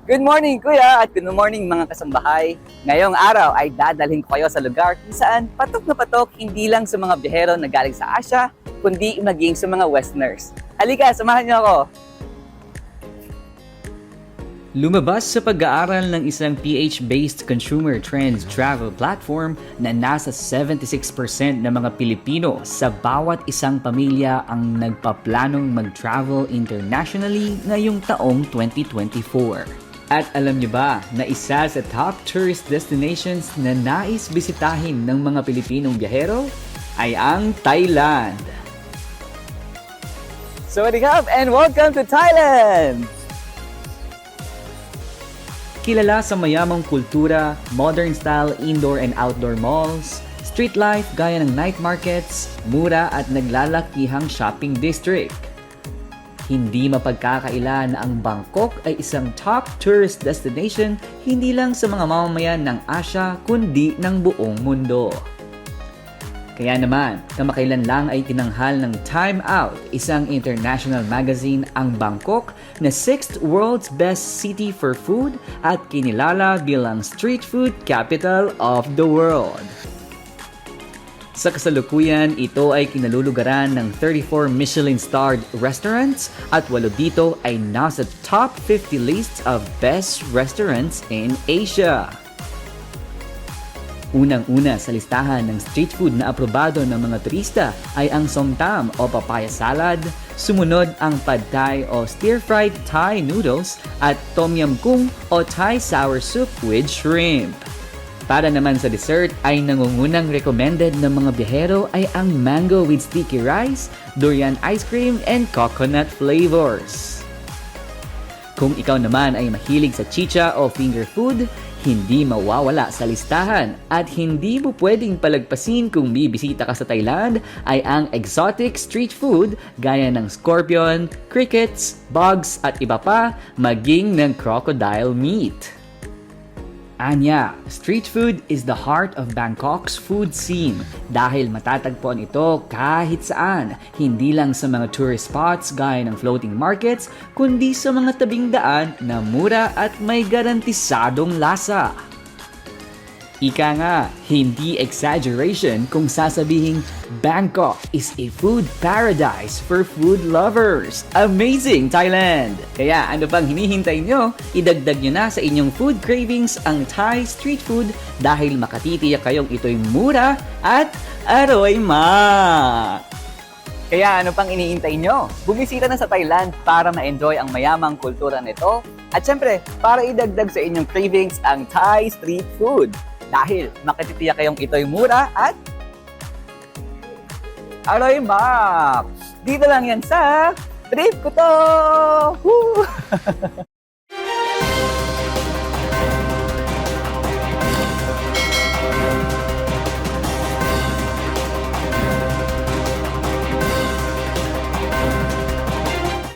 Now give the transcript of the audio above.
Good morning kuya at good morning mga kasambahay. Ngayong araw ay dadalhin ko kayo sa lugar kung saan patok na patok hindi lang sa mga biyahero na galing sa Asia, kundi maging sa mga Westerners. Halika, samahan niyo ako. Lumabas sa pag-aaral ng isang PH-based consumer trends travel platform na nasa 76% ng mga Pilipino sa bawat isang pamilya ang nagpaplanong mag-travel internationally ngayong taong 2024. At alam niyo ba na isa sa top tourist destinations na nais bisitahin ng mga Pilipinong biyahero ay ang Thailand. Sawadee-kap and welcome to Thailand! Kilala sa mayamang kultura, modern-style indoor and outdoor malls, street life gaya ng night markets, mura at naglalakihang shopping district. Hindi mapagkakaila na ang Bangkok ay isang top tourist destination hindi lang sa mga mamamayan ng Asia kundi ng buong mundo. Kaya naman, kamakailan lang ay tinanghal ng Time Out, isang international magazine, ang Bangkok na 6th world's best city for food at kinilala bilang street food capital of the world. Sa kasalukuyan, ito ay kinalulugaran ng 34 Michelin-starred restaurants at 8 dito ay nasa top 50 lists of best restaurants in Asia. Unang-una sa listahan ng street food na aprobado ng mga turista ay ang somtam o papaya salad, sumunod ang pad thai o stir-fried Thai noodles at tom yum goong o Thai sour soup with shrimp. Para naman sa dessert ay nangungunang recommended ng mga biyahero ay ang mango with sticky rice, durian ice cream, and coconut flavors. Kung ikaw naman ay mahilig sa chicha o finger food, hindi mawawala sa listahan at hindi mo pwedeng palagpasin kung bibisita ka sa Thailand ay ang exotic street food gaya ng scorpion, crickets, bugs at iba pa, maging ng crocodile meat. Anya, street food is the heart of Bangkok's food scene dahil matatagpuan ito kahit saan, hindi lang sa mga tourist spots gaya ng floating markets, kundi sa mga tabing daan na mura at may garantisadong lasa. Ika nga, hindi exaggeration kung sasabihing Bangkok is a food paradise for food lovers. Amazing, Thailand! Kaya ano pang hinihintay nyo? Idagdag nyo na sa inyong food cravings ang Thai street food dahil makatitiyak kayong ito'y mura at aroy ma! Kaya ano pang iniintay nyo? Bumisita na sa Thailand para ma-enjoy ang mayamang kultura nito at syempre para idagdag sa inyong cravings ang Thai street food. Dahil makatitiyak kayong ito'y mura at Aroy Max! Dito lang yan sa Trip ko to! Woo!